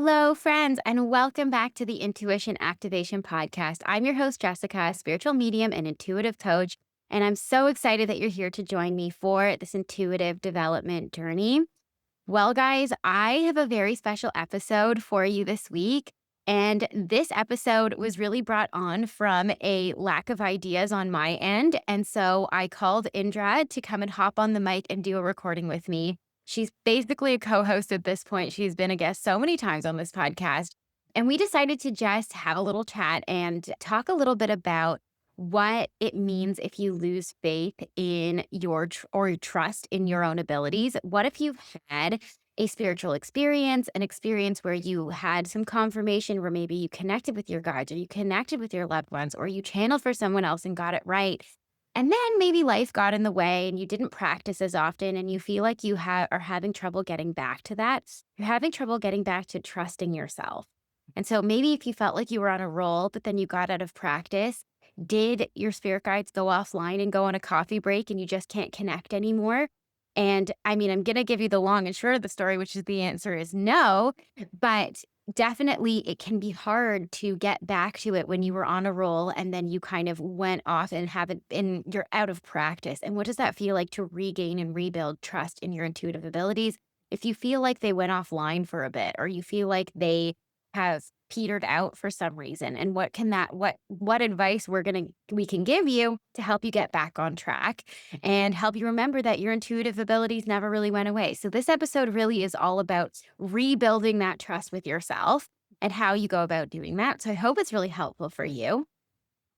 Hello, friends, and welcome back to the Intuition Activation Podcast. I'm your host, Jessica, spiritual medium and intuitive coach, and I'm so excited that you're here to join me for this intuitive development journey. Well, guys, I have a very special episode for you this week. And this episode was really brought on from a lack of ideas on my end. And so I called Indra to come and hop on the mic and do a recording with me. She's basically a co host at this point. She's been a guest so many times on this podcast. And we decided to just have a little chat and talk a little bit about what it means if you lose faith in or trust in your own abilities. What if you've had a spiritual experience, an experience where you had some confirmation, where maybe you connected with your guides or you connected with your loved ones or you channeled for someone else and got it right. And then maybe life got in the way and you didn't practice as often and you feel like are having trouble getting back to that. You're having trouble getting back to trusting yourself. And so maybe if you felt like you were on a roll, but then you got out of practice, did your spirit guides go offline and go on a coffee break and you just can't connect anymore? And I mean, I'm going to give you the long and short of the story, which is the answer is no, but definitely it can be hard to get back to it when you were on a roll and then you kind of went off and haven't been, you're out of practice. And what does that feel like to regain and rebuild trust in your intuitive abilities? If you feel like they went offline for a bit, or you feel like they have petered out for some reason, and what advice we can give you to help you get back on track and help you remember that your intuitive abilities never really went away. So this episode really is all about rebuilding that trust with yourself and how you go about doing that. So I hope it's really helpful for you.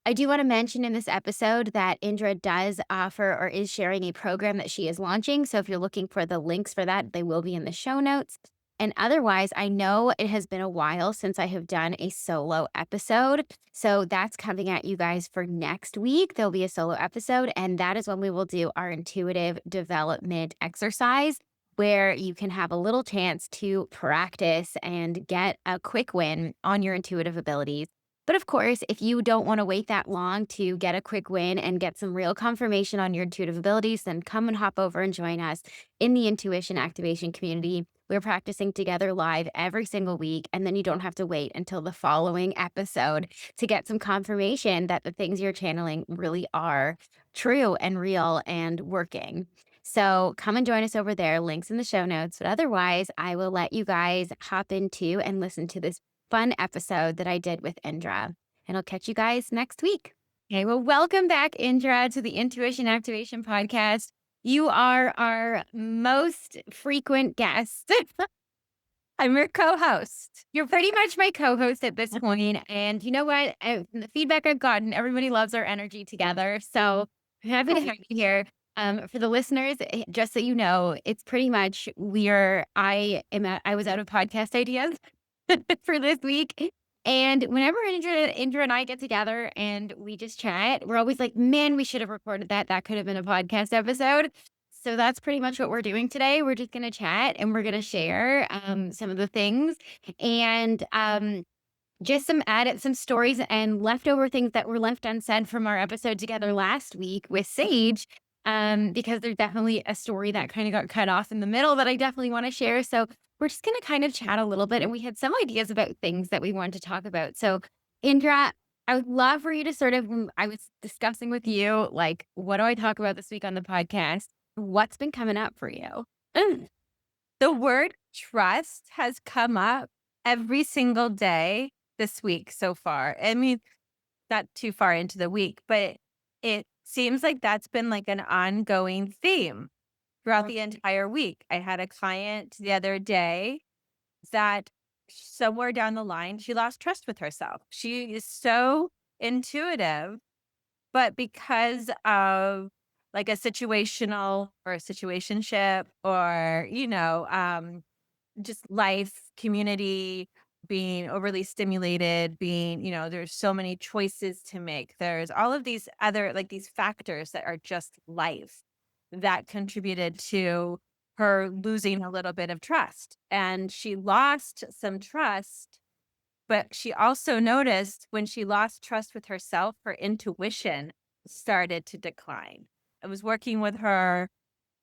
I do want to mention in this episode that Indra does offer or is sharing a program that she is launching. So if you're looking for the links for that, they will be in the show notes. And otherwise, I know it has been a while since I have done a solo episode. So that's coming at you guys for next week. There'll be a solo episode, and that is when we will do our intuitive development exercise, where you can have a little chance to practice and get a quick win on your intuitive abilities. But of course, if you don't want to wait that long to get a quick win and get some real confirmation on your intuitive abilities, then come and hop over and join us in the Intuition Activation community. We're practicing together live every single week, and then you don't have to wait until the following episode to get some confirmation that the things you're channeling really are true and real and working. So come and join us over there. Links in the show notes. But otherwise, I will let you guys hop into and listen to this fun episode that I did with Indra. And I'll catch you guys next week. Okay, well, welcome back, Indra, to the Intuition Activation Podcast. You are our most frequent guest. I'm your co-host. You're pretty much my co-host at this point. And you know what? The feedback I've gotten, everybody loves our energy together. So I'm happy to have you here. For the listeners, just so you know, it's pretty much I was out of podcast ideas for this week. And whenever Indra and I get together and we just chat, we're always like, man, we should have recorded that. That could have been a podcast episode. So that's pretty much what we're doing today. We're just going to chat and we're going to share some of the things and just some stories and leftover things that were left unsaid from our episode together last week with Sage. Because there's definitely a story that kind of got cut off in the middle that I definitely want to share. So we're just going to kind of chat a little bit. And we had some ideas about things that we wanted to talk about. So, Indra, I would love for you to I was discussing with you, like, what do I talk about this week on the podcast? What's been coming up for you? Mm. The word trust has come up every single day this week so far. I mean, not too far into the week, but it seems like that's been like an ongoing theme throughout the entire week. I had a client the other day that somewhere down the line, she lost trust with herself. She is so intuitive, but because of like a situational or a situationship or, just life, community, being overly stimulated, there's so many choices to make. There's all of these other, like these factors that are just life that contributed to her losing a little bit of trust. And she lost some trust, but she also noticed when she lost trust with herself, her intuition started to decline. I was working with her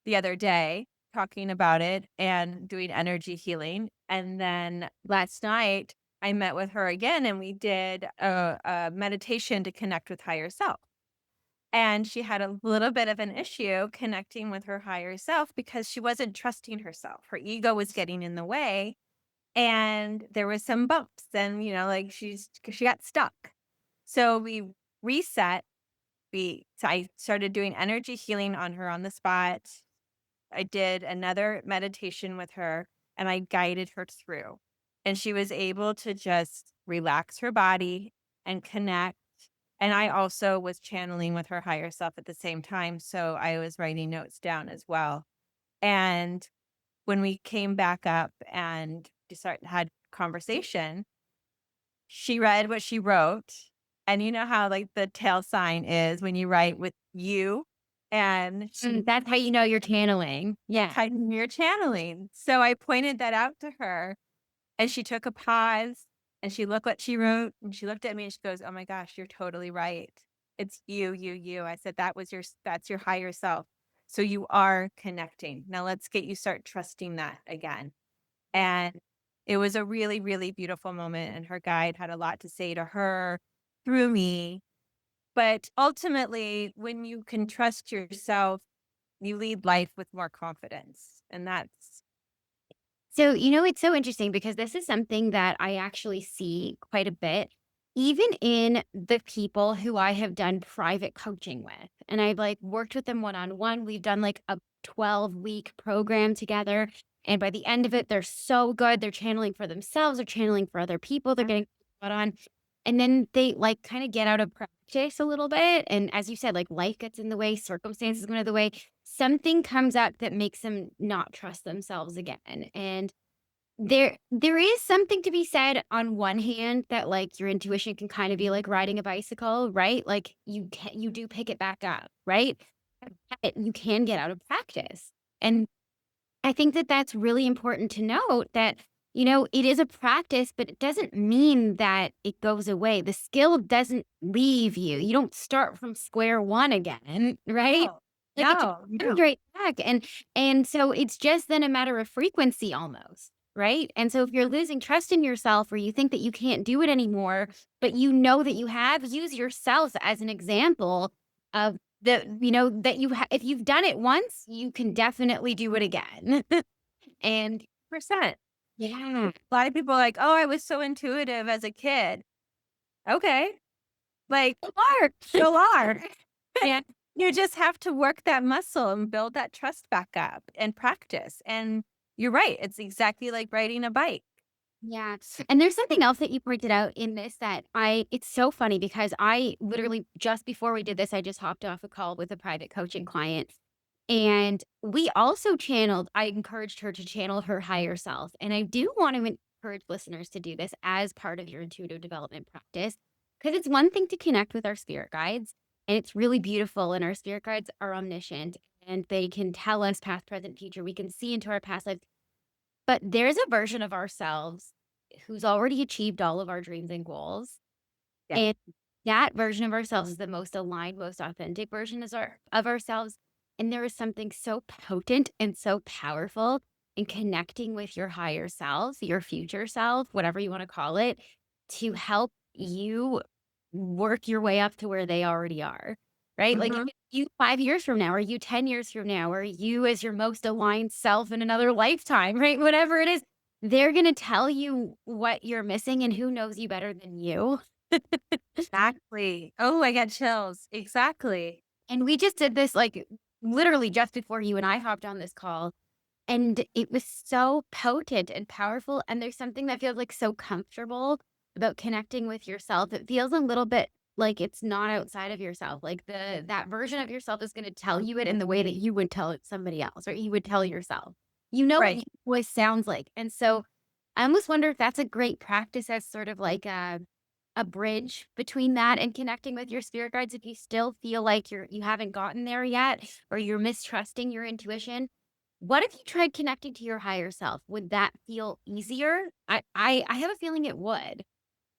the other day talking about it and doing energy healing. And then last night, I met with her again and we did a meditation to connect with higher self. And she had a little bit of an issue connecting with her higher self because she wasn't trusting herself. Her ego was getting in the way and there was some bumps and like she got stuck. So we reset. I started doing energy healing on her on the spot. I did another meditation with her and I guided her through. And she was able to just relax her body and connect. And I also was channeling with her higher self at the same time. So I was writing notes down as well. And when we came back up and had conversation, she read what she wrote. And you know how like the tail sign is when you write with you and That's how you know you're channeling. Yeah. kind you're channeling. So I pointed that out to her and she took a pause and she looked what she wrote and she looked at me and she goes, "Oh my gosh, you're totally right. It's you, you, you." I said, that's your higher self. So you are connecting. Now let's get you start trusting that again. And it was a really, really beautiful moment. And her guide had a lot to say to her through me. But ultimately, when you can trust yourself, you lead life with more confidence. And that's So, it's so interesting because this is something that I actually see quite a bit, even in the people who I have done private coaching with. And I've like worked with them one on one. We've done like a 12-week program together. And by the end of it, they're so good. They're channeling for themselves, they're channeling for other people, they're getting spot on. And then they like kind of get out of practice a little bit. And as you said, like life gets in the way, circumstances go in the way. Something comes up that makes them not trust themselves again. And there is something to be said on one hand that, like, your intuition can kinda be like riding a bicycle, right? Like, you do pick it back up, right? But you can get out of practice, and I think that that's really important to note that, it is a practice, but it doesn't mean that it goes away. The skill doesn't leave you. You don't start from square one again, right? no, Like, it just no, you comes don't. right back, and so it's just then a matter of frequency almost, right? And so if you're losing trust in yourself or you think that you can't do it anymore, but you know that you have, use yourself as an example of that if you've done it once, you can definitely do it again. And 100%. yeah, A lot of people are like, "Oh, I was so intuitive as a kid." Okay. Like, you are. still are. And you just have to work that muscle and build that trust back up and practice. And you're right. It's exactly like riding a bike. Yeah. And there's something else that you pointed out in this that it's so funny because I literally just before we did this, I just hopped off a call with a private coaching client. And we also I encouraged her to channel her higher self. And I do want to encourage listeners to do this as part of your intuitive development practice because it's one thing to connect with our spirit guides. And it's really beautiful. And our spirit guides are omniscient and they can tell us past, present, future. We can see into our past lives. But there's a version of ourselves who's already achieved all of our dreams and goals, Yeah. and that version of ourselves is the most aligned, most authentic version of ourselves, and there is something so potent and so powerful in connecting with your higher self, your future self, whatever you wanna call it, to help you work your way up to where they already are, right? Like, Mhm. you 5 years from now, or you 10 years from now, or you as your most aligned self in another lifetime, right? Whatever it is, they're gonna tell you what you're missing, and who knows you better than you. Exactly. Oh, I got chills. Exactly. And we just did this, like, literally just before you and I hopped on this call, and it was so potent and powerful, and there's something that feels, like, so comfortable about connecting with yourself. It feels a little bit like it's not outside of yourself, like, that version of yourself is gonna tell you it in the way that you would tell it somebody else, or you would tell yourself. You know what Right. your voice sounds like, and so I almost wonder if that's a great practice as sort of like a bridge between that and connecting with your spirit guides if you still feel like you haven't gotten there yet or you're mistrusting your intuition. What if you tried connecting to your higher self? Would that feel easier? I have a feeling it would.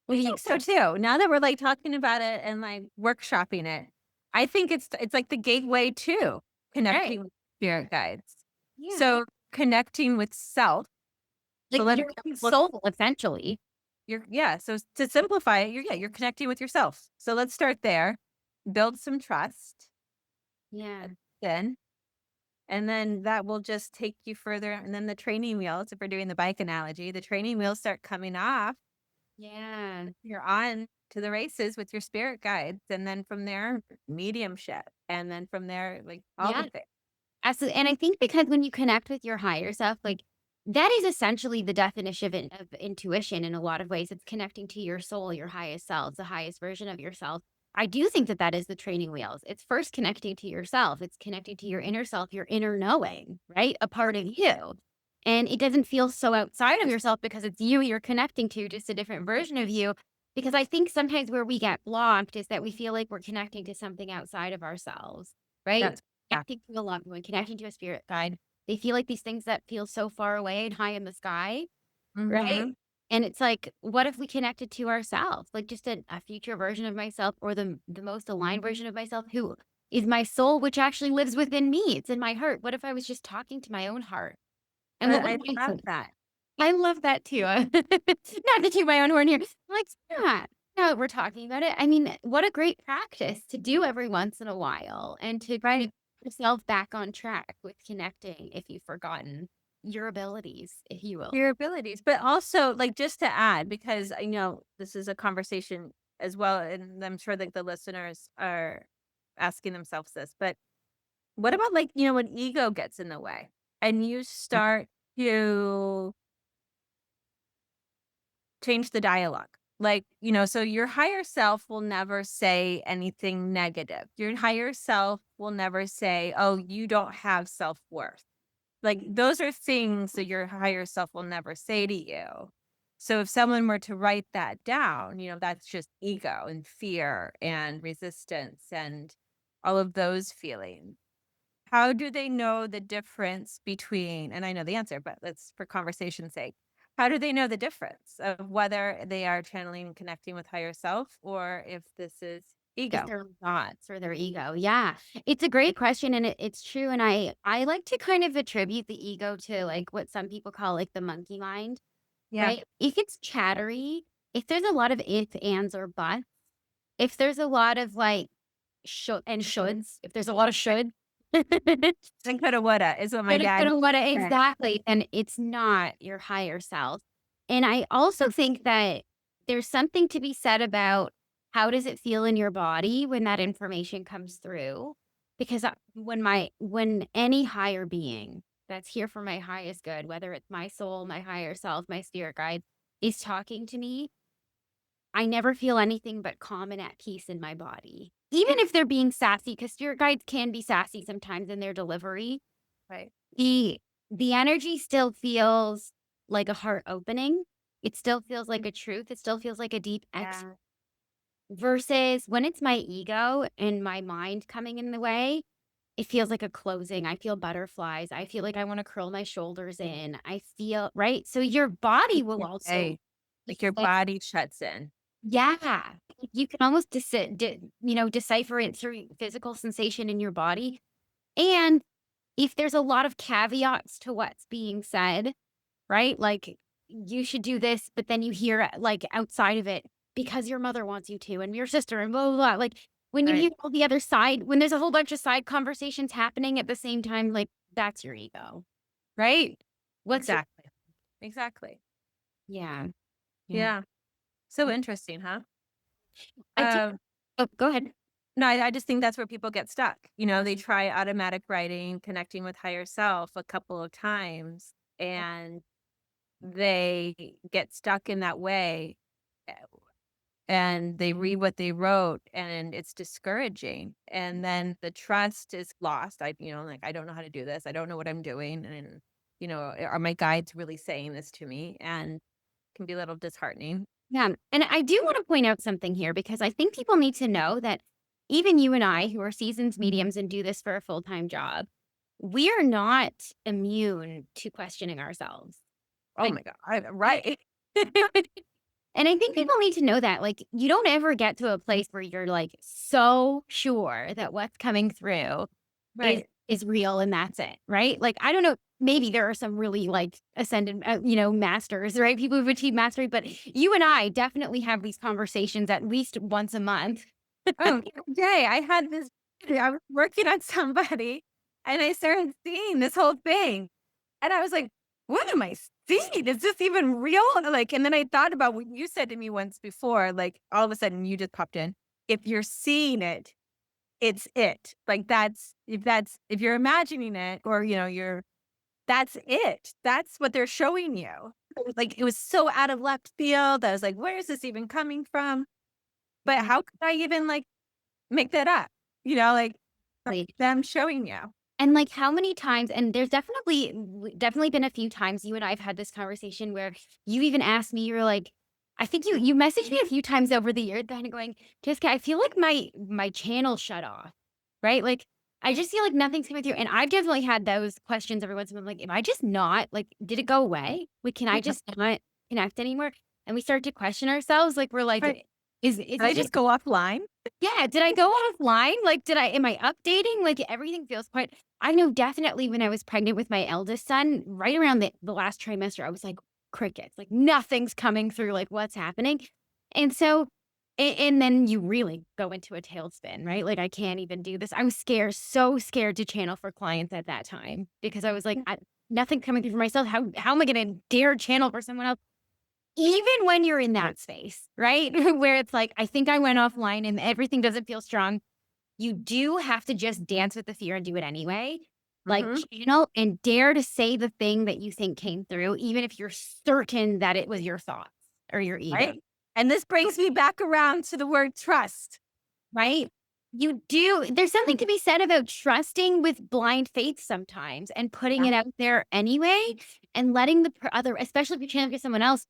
What I do you think so too. Now that we're like talking about it and like workshopping it, I think it's like the gateway to Right. connecting with spirit guides. Yeah. So connecting with self. So Like let's your own look, soul, essentially. yeah. So to simplify it, you're connecting with yourself. So let's start there. Build some trust. Yeah. Then and then that will just take you further, and then the training wheels, if we're doing the bike analogy, the training wheels start coming off. Yeah. You're on to the races with your spirit guides, and then from there, mediumship, and then from there, like, all the Yeah. things. Absolutely. And I think because when you connect with your higher self, like that is essentially the definition of intuition in a lot of ways. It's connecting to your soul, your highest self, the highest version of yourself. I do think that that is the training wheels. It's first connecting to yourself, it's connecting to your inner self, your inner knowing, right? A part of you. And it doesn't feel so outside of yourself because it's you you're connecting to, just a different version of you. Because I think sometimes where we get blocked is that we feel like we're connecting to something outside of ourselves, right? That's yeah. Connecting to a loved one, connecting to a spirit guide. They feel like these things that feel so far away and high in the sky, right? Mhm. And it's like, what if we connected to ourselves, like just a future version of myself or the most aligned version of myself who is my soul, which actually lives within me. It's in my heart. What if I was just talking to my own heart? And what would I I love say? that. I love that too. Not to toot my own horn here. Like, yeah, now that we're talking about it, I mean, what a great practice to do every once in a while and to Right. get yourself back on track with connecting if you've forgotten your abilities, if you will. Your abilities, but also, like, just to add, because I know this is a conversation as well, and I'm sure that the listeners are asking themselves this, but what about, like, when ego gets in the way and you start to change the dialogue? Like, so your higher self will never say anything negative. Your higher self will never say, "Oh, you don't have self-worth." Like, those are things that your higher self will never say to you. So if someone were to write that down, that's just ego and fear and resistance and all of those feelings. How do they know the difference between, and I know the answer, but let's for conversation's sake, how do they know the difference of whether they are channeling and connecting with higher self or if this is It's ego? their thoughts or their ego. Yeah. It's a great question and it's true. And I like to kind of attribute the ego to like what some people call like the monkey mind, Yeah. right? If it's chattery, if there's a lot of if, ands, or buts, if there's a lot of like and shoulds, if there's a lot of should, And coulda, woulda is what my coulda, dad coulda, woulda, said. exactly, then it's not your higher self. And I also think that there's something to be said about how does it feel in your body when that information comes through? Because when any higher being that's here for my highest good, whether it's my soul, my higher self, my spirit guide, is talking to me, I never feel anything but calm and at peace in my body. Even if they're being sassy, because spirit guides can be sassy sometimes in their delivery, Right. the the energy still feels like a heart opening. It still feels like a truth. It still feels like a deep Yeah. versus when it's my ego and my mind coming in the way, it feels like a closing. I feel butterflies. I feel like I want to curl my shoulders in. I feel right. So your body will also Hey, like your body shuts in. yeah. You can almost decipher it through physical sensation in your body. And if there's a lot of caveats to what's being said, right? Like, you should do this, but then you hear like outside of it because your mother wants you to, and your sister, and blah, blah, blah. Like, when you Right. hear all the other side, when there's a whole bunch of side conversations happening at the same time, like, that's your ego, right? What's your, Exactly. Exactly. yeah. Yeah. Yeah. So interesting, huh? I do. Um, Oh, go ahead. no, I just think that's where people get stuck. They try automatic writing, connecting with higher self a couple of times, and they get stuck in that way, eh, and they read what they wrote, and it's discouraging. And then the trust is lost. Like, I don't know how to do this. I don't know what I'm doing. And, are my guides really saying this to me? And can be a little disheartening. Yeah, and I do wanna point out something here because I think people need to know that even you and I, who are seasoned mediums and do this for a full-time job, we are not immune to questioning ourselves. Oh I my God. Right. and I think people need to know that, like, you don't ever get to a place where you're, like, so sure that what's coming through is Right. is real and that's it, right? Like, I don't know maybe there are some really like ascended, masters, right? People who've achieved mastery, but you and I definitely have these conversations at least once a month. Oh, day I had this I was working on somebody, and I started seeing this whole thing, and I was like, "What am I seeing? Is this even real?" Like, and then I thought about what you said to me once before, like, all of a sudden you just popped in. If you're seeing it, it's it. Like, if you're imagining it or, that's it. That's what they're showing you. Like, it was so out of left field. I was like, "Where is this even coming from?" But how could I even, like, make that up? Like, Exactly. them showing you. And, like, how many times and there's definitely been a few times you and I have had this conversation where you even asked me, you're like I think you messaged me a few times over the year kinda going, "Jessica, I feel like my channel shut off." Right? Like, I just feel like nothing's coming through, and I've definitely had those questions every once in a while, like, "Am I just not like, did it go away? Like, can I Yeah, just not connect anymore?" And we start to question ourselves, like, we're like, right. Is Did I it just just go offline? yeah, did I go offline? Like, did I am I updating? Like, everything feels quite I know definitely when I was pregnant with my eldest son, right around the last trimester, I was like, crickets, like nothing's coming through, like what's happening? And so and then you really go into a tailspin, right? Like, I can't even do this. I was scared, so scared to channel for clients at that time because I was like, Yeah, nothing coming through for myself. How am I gonna dare channel for someone else? Even when you're in that space, right? Where it's like, I think I went offline and everything doesn't feel strong. You do have to just dance with the fear and do it anyway. Like, mhm, and dare to say the thing that you think came through, even if you're certain that it was your thoughts or your ego, right? And this brings me back around to the word trust. right? You do. There's something to be said about trusting with blind faith sometimes and putting Yeah, it out there anyway and letting the other, especially if you're channeling to someone else,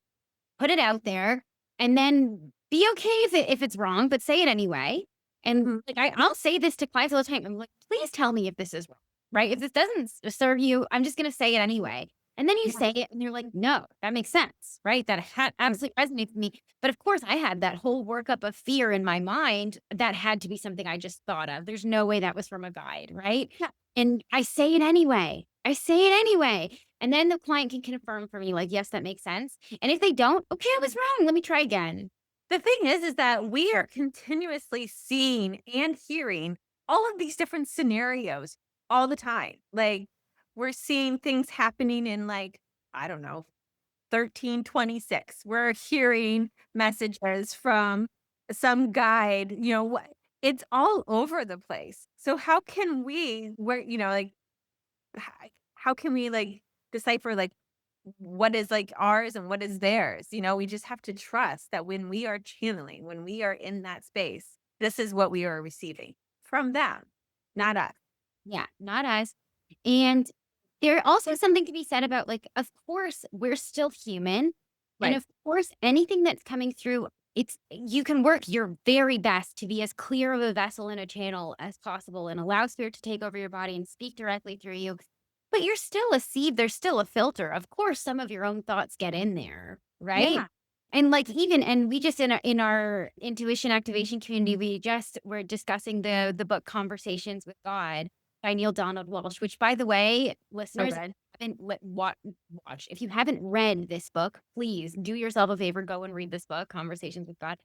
put it out there and then be okay if it's wrong, but say it anyway. And mhm, like I'll say this to clients all the time. I'm like, please tell me if this is wrong, right? If this doesn't serve you, I'm just gonna say it anyway. And then you yeah, say it, and you're like, no, that makes sense, right? That right, absolutely resonates with me. But of course, I had that whole workup of fear in my mind that had to be something I just thought of. There's no way that was from a guide, right? yeah. And I say it anyway. I say it anyway. And then the client can confirm for me, like, yes, that makes sense. And if they don't, okay, I was wrong. Let me try again. The thing is that we are continuously seeing and hearing all of these different scenarios all the time. Like, we're seeing things happening in, like, I don't know, 1326. We're hearing messages from some guide, what it's all over the place. So how can we where, like, how can we, like, decipher, like, what is, like, ours and what is theirs? We just have to trust that when we are channeling, when we are in that space, this is what we are receiving from them, not us. Yeah, not us. And there also something to be said about, like, of course, we're still human. And Right. of course, anything that's coming through, you can work your very best to be as clear of a vessel in a channel as possible and allow spirit to take over your body and speak directly through you. But you're still a seed, there's still a filter. Of course, some of your own thoughts get in there, right? Yeah. And like even and we just in our intuition activation community, we just were discussing the book Conversations with God by Neil Donald Walsh, which by the way, So listeners, good. haven't watch. If you haven't read this book, please do yourself a favor, go and read this book, Conversations with God.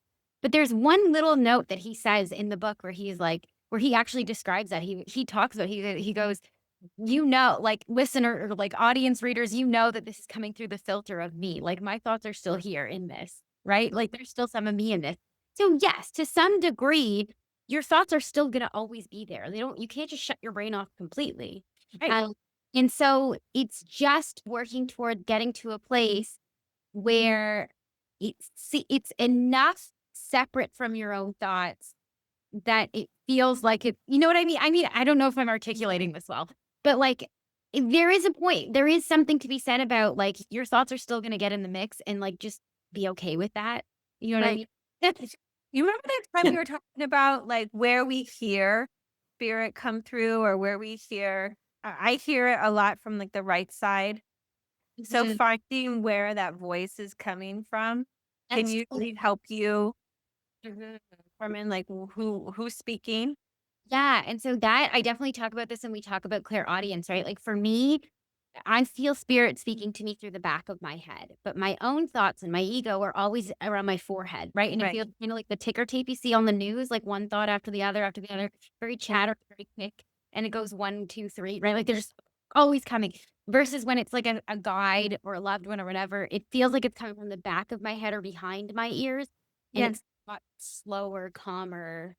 But there's one little note that he says in the book where he's like, where he actually describes that. He talks about he goes, like listener or like audience readers, that this is coming through the filter of me. Like my thoughts are still here in this, right? Like there's still some of me in this. So yes, to some degree, your thoughts are still gonna always be there. You can't just shut your brain off completely. Right. Um, and so it's just working toward getting to a place where it's enough separate from your own thoughts that it feels like it you know what I mean? I mean, I don't know if I'm articulating this well, but, like, there is a point. There is something to be said about, like, your thoughts are still gonna get in the mix and, like, just be okay with that. You know what I Right. mean? You remember that time we were talking about, like, where we hear spirit come through or where we hear I hear it a lot from, like, the right side. So Mhm. finding where that voice is coming from can That's usually help you determine, like, who's speaking. yeah, and so that I definitely talk about this and we talk about clairaudience, right? Like, for me I feel spirit speaking to me through the back of my head, but my own thoughts and my ego are always around my forehead, right? And it Right. feels kind of like the ticker tape you see on the news, like one thought after the other, very Yeah. chatter, very quick. And it goes one, two, three, right? Like there's always coming. Versus when it's like a guide or a loved one or whatever, it feels like it's coming from the back of my head or behind my ears. And Yes. it's a lot slower, calmer,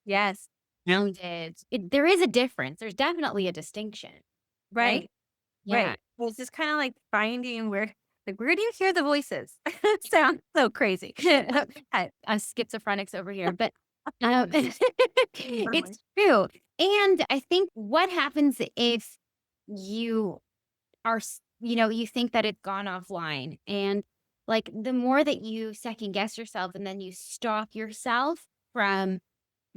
Yes. grounded. There is a difference. There's definitely a distinction, right? Right. Yeah. Right. It's just kind of like finding where do you hear the voices? It sounds so crazy. Us schizophrenics over here, but, Totally. it's true, and I think what happens if you you think that it's gone offline, and, like, the more that you second guess yourself and then you stop yourself from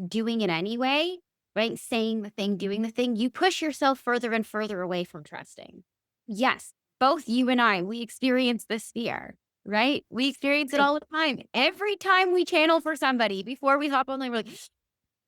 doing it anyway, right? Saying the thing, doing the thing, you push yourself further and further away from trusting. Yes, both you and I, we experience this fear, right? We experience it Right. all the time. Every time we channel for somebody before we hop online, we're like,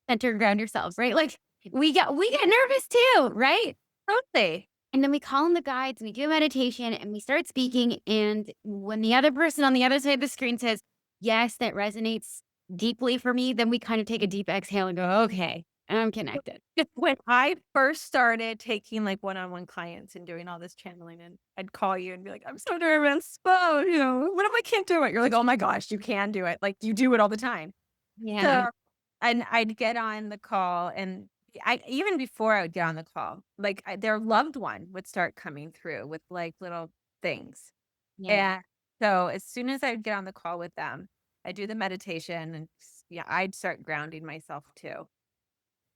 center and ground yourselves, right? Like we get nervous too, right? Totally. And then we call in the guides and we do a meditation and we start speaking. And when the other person on the other side of the screen says, yes, that resonates deeply for me, then we kind of take a deep exhale and go, okay, I'm connected. When I first started taking like one-on-one clients and doing all this channeling, and I'd call you and be like, I'm so nervous. Oh, what if I can't do it? You're like, oh my gosh, you can do it. Like you do it all the time. Yeah. So, and I'd get on the call and I even before I would get on the call, like their loved one would start coming through with like little things. Yeah. And so as soon as I would get on the call with them, I do the meditation and yeah, I'd start grounding myself too.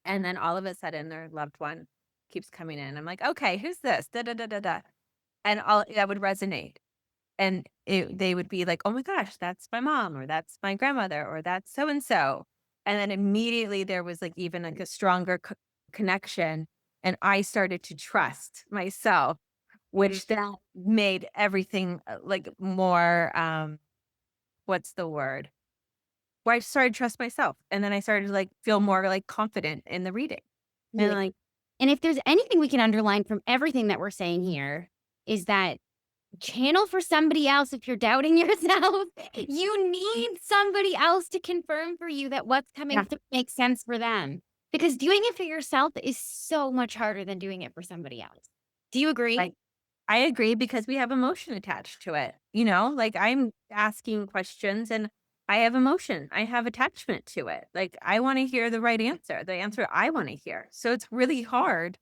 And then all of a sudden their loved one keeps coming in. I'm like, okay, who's this? Da da da da da. And all that would resonate. And they would be like, "Oh my gosh, that's my mom, or that's my grandmother, or that's so and so." And then immediately there was like even like a stronger connection, and I started to trust myself, which that made everything like more. What's the word? Where I started to trust myself, and then I started to like feel more like confident in the reading, and Yeah. like And if there's anything we can underline from everything that we're saying here, is that channel for somebody else if you're doubting yourself. You need somebody else to confirm for you that what's coming yeah, through makes sense for them. Because doing it for yourself is so much harder than doing it for somebody else. Do you agree? like I agree because we have emotion attached to it, like I'm asking questions and I have emotion. I have attachment to it. Like I want to hear the right answer, the answer I want to hear. So it's really hard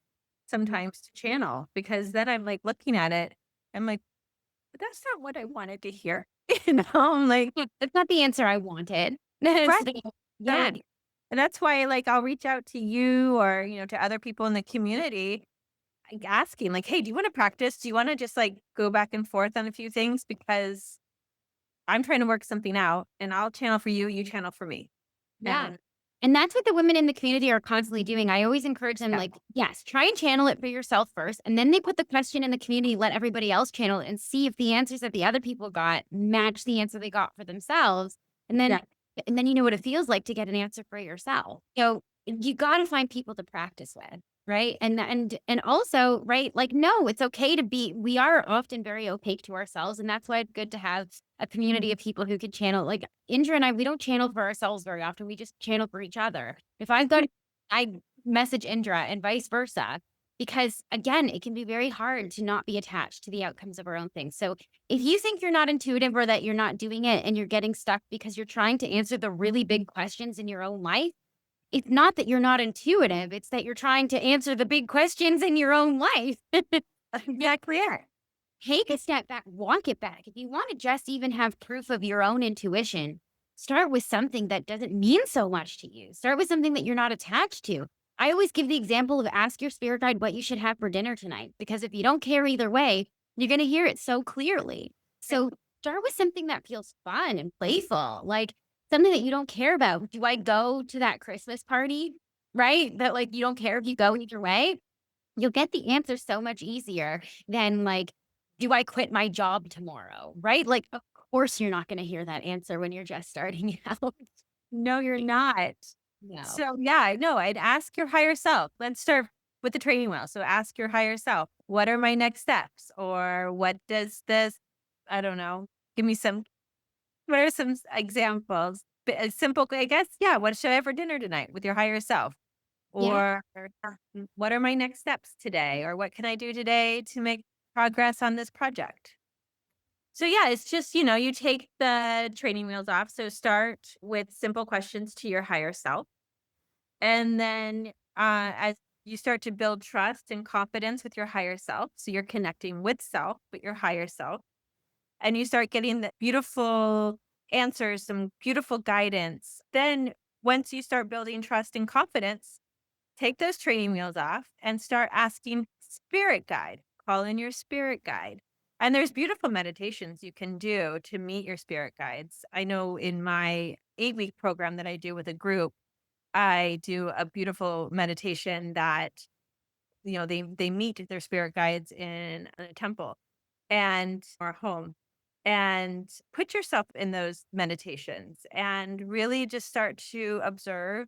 sometimes to channel because then I'm like looking at it. I'm like, but that's not what I wanted to hear. I'm like, That's not the answer I wanted. right. Yeah. So, and that's why like I'll reach out to you or, to other people in the community like, asking like, "Hey, do you wanna practice? Do you wanna just, like, go back and forth on a few things? Because I'm trying to work something out, and I'll channel for you, you channel for me." Yeah. And And that's what the women in the community are constantly doing. I always encourage them, yeah, like, yes, try and channel it for yourself first. And then they put the question in the community, let everybody else channel it and see if the answers that the other people got match the answer they got for themselves. And then yeah, and then you know what it feels like to get an answer for yourself. So you gotta find people to practice with. Right. And also, right, like, no, it's okay to be we are often very opaque to ourselves. And that's why it's good to have a community of people who can channel. Like Indra and I, we don't channel for ourselves very often. We just channel for each other. If I've got, I message Indra and vice versa, because again, it can be very hard to not be attached to the outcomes of our own things. So if you think you're not intuitive or that you're not doing it and you're getting stuck because you're trying to answer the really big questions in your own life, it's not that you're not intuitive. It's that you're trying to answer the big questions in your own life. exactly it. Take a step back, walk it back. If you want to just even have proof of your own intuition, start with something that doesn't mean so much to you. Start with something that you're not attached to. I always give the example of ask your spirit guide what you should have for dinner tonight, because if you don't care either way, you're going to hear it so clearly. So start with something that feels fun and playful, like something that you don't care about. Do I go to that Christmas party? Right? That like you don't care if you go either way. You'll get the answer so much easier than like, do I quit my job tomorrow? Right? Like, of course, you're not going to hear that answer when you're just starting out. No, you're not. No. So, yeah, I know, I'd ask your higher self. Let's start with the training wheel. So ask your higher self, what are my next steps? Or what does this, I don't know, give me some, what are some examples? Simple, I guess. Yeah. What should I have for dinner tonight with your higher self? Yeah. Or what are my next steps today? Or what can I do today to make progress on this project? So yeah, it's just, you take the training wheels off. So start with simple questions to your higher self. And then as you start to build trust and confidence with your higher self, so you're connecting with self, but your higher self, and you start getting the beautiful answers, some beautiful guidance. Then once you start building trust and confidence, take those training wheels off and start asking spirit guide. Call in your spirit guide. And there's beautiful meditations you can do to meet your spirit guides. I know in my 8-week program that I do with a group, I do a beautiful meditation that, they meet their spirit guides in a temple and or home. And put yourself in those meditations and really just start to observe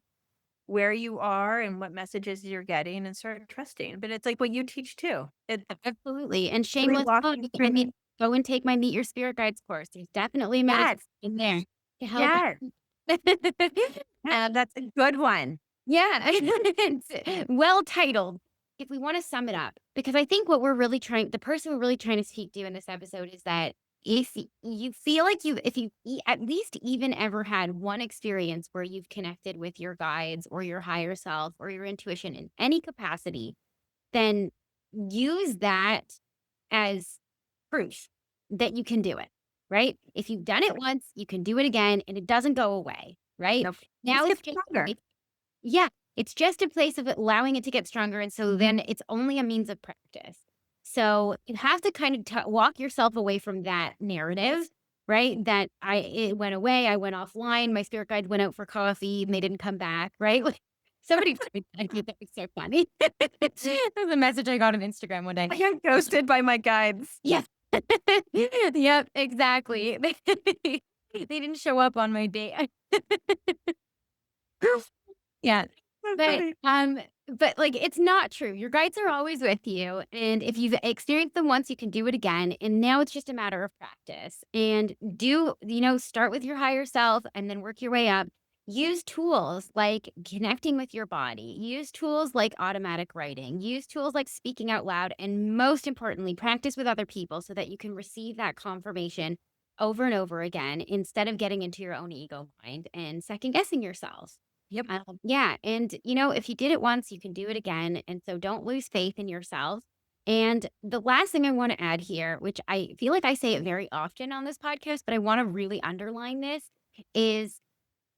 where you are and what messages you're getting and start trusting. But it's like what you teach too. It's Absolutely. And really shameless plug, walking I through. mean, go and take my Meet Your Spirit Guides course. There's definitely a meditation Yes. in there to help. Yes. That's a good one. Yeah, it's well titled. If we want to sum it up, because I think what the person we're really trying to speak to in this episode is that if you feel like if you at least even ever had one experience where you've connected with your guides or your higher self or your intuition in any capacity, then use that as proof that you can do it, right? If you've done it once, you can do it again and it doesn't go away, right? Nope. Now Just it's get just stronger. yeah, it's just a place of allowing it to get stronger, and so then it's only a means of practice. So, you have to kind of walk yourself away from that narrative, right? That it went away, I went offline, my spirit guide went out for coffee, and they didn't come back, right? Like, somebody told me that, I thought that was so funny. There's a message I got on Instagram one day. I got ghosted by my guides. Yeah. Yep, exactly. They didn't show up on my date. Yeah. So But, funny. like, it's not true. Your guides are always with you, and if you've experienced them once, you can do it again, and now it's just a matter of practice. And start with your higher self and then work your way up. Use tools like connecting with your body. Use tools like automatic writing. Use tools like speaking out loud, and most importantly, practice with other people so that you can receive that confirmation over and over again instead of getting into your own ego mind and second guessing yourself. Yep. Yeah. And, if you did it once, you can do it again. And so don't lose faith in yourself. And the last thing I want to add here, which I feel like I say it very often on this podcast, but I want to really underline this is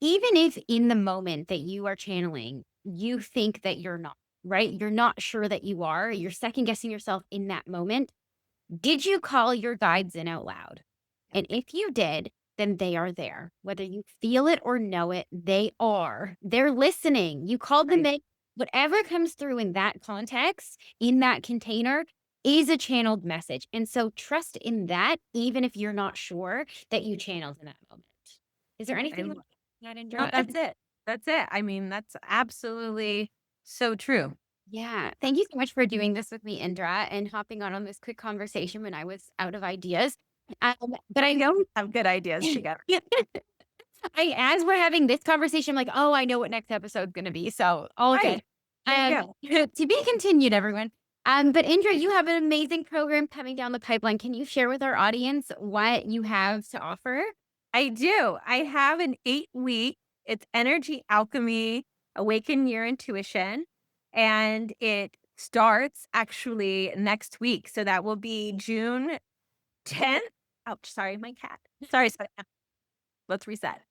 even if in the moment that you are channeling, you think that you're not, right? You're not sure that you are, you're second guessing yourself in that moment. Did you call your guides in out loud? And if you did, then they are there. Whether you feel it or know it, they are. They're listening. You called them Right. in. Whatever comes through in that context, in that container, is a channeled message. And so trust in that, even if you're not sure that you channeled in that moment. Is there I anything you lo want to add, No, Indra? that's it. That's it. I mean, that's absolutely so true. Yeah. Thank you so much for doing this with me, Indra, and hopping on this quick conversation when I was out of ideas. But I know Have good ideas together. as we're having this conversation, I'm like, "Oh, I know what next episode's gonna be." So, all good. Right. There you go. To be continued, everyone. But Indra, you have an amazing program coming down the pipeline. Can you share with our audience what you have to offer? I do. I have an 8-week, it's energy alchemy, awaken your intuition. And it starts actually next week. So that will be June 10th. Ouch, sorry, my cat. Sorry, sorry. Let's reset.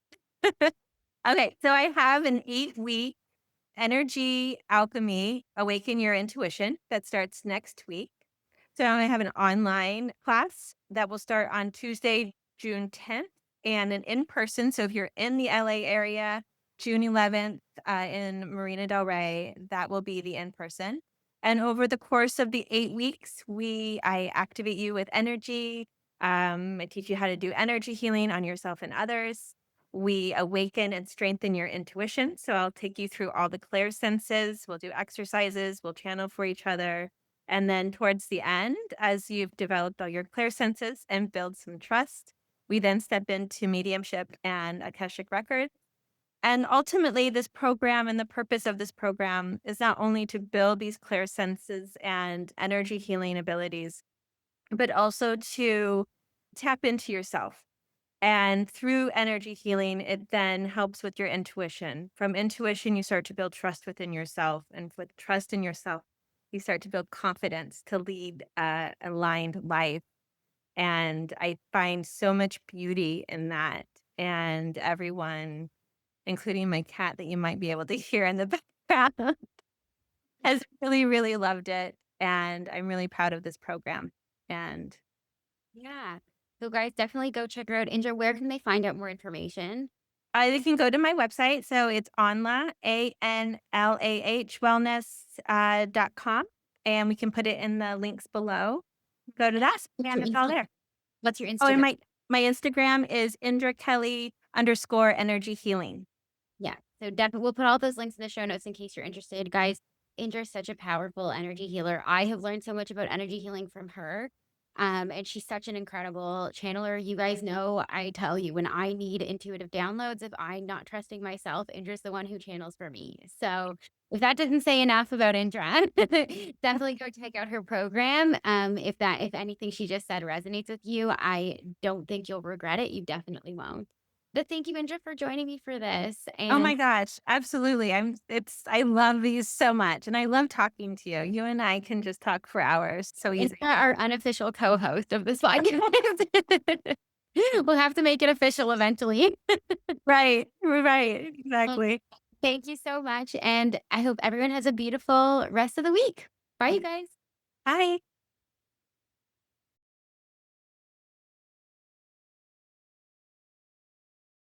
Okay, so I have an 8-week energy alchemy, awaken your intuition that starts next week. So I have an online class that will start on Tuesday, June 10th, and an in person. So if you're in the LA area, June 11th in Marina Del Rey, that will be the in person. And over the course of the 8 weeks, I activate you with energy. I teach you how to do energy healing on yourself and others. we awaken and strengthen your intuition. So I'll take you through all the clair senses. We'll do exercises, we'll channel for each other. And then towards the end, as you've developed all your clair senses and build some trust, we then step into mediumship and Akashic records. And ultimately, this program and the purpose of this program is not only to build these clair senses and energy healing abilities, but also to tap into yourself. And through energy healing, it then helps with your intuition. From intuition, you start to build trust within yourself. And with trust in yourself, you start to build confidence to lead a aligned life. And I find so much beauty in that. And everyone, including my cat that you might be able to hear in the background, has really, really loved it. And I'm really proud of this program. And Yeah. So, guys, definitely go check her out. Indra, where can they find out more information? you can go to my website. So it's Anlah, wellness, .com. And we can put it in the links below. Go to that What's and your it's all Insta? there. What's your Oh, and Instagram? my Instagram is Indra Kelly _energy healing. Yeah. So definitely we'll put all those links in the show notes in case you're interested. Guys, Indra is such a powerful energy healer. I have learned so much about energy healing from her. And she's such an incredible channeler. You guys know, I tell you, when I need intuitive downloads, if I'm not trusting myself, Indra's the one who channels for me. So if that doesn't say enough about Indra, definitely go check out her program. If anything she just said resonates with you, I don't think you'll regret it. You definitely won't. But thank you, Indra, for joining me for this. Oh my And gosh, absolutely. I love these so much and I love talking to you. You and I can just talk for hours. So Indra, easy. our unofficial co-host of this podcast. We'll have to make it official eventually. Right, right, Well, exactly. thank you so much. And I hope everyone has a beautiful rest of the week. Bye, you guys. Bye.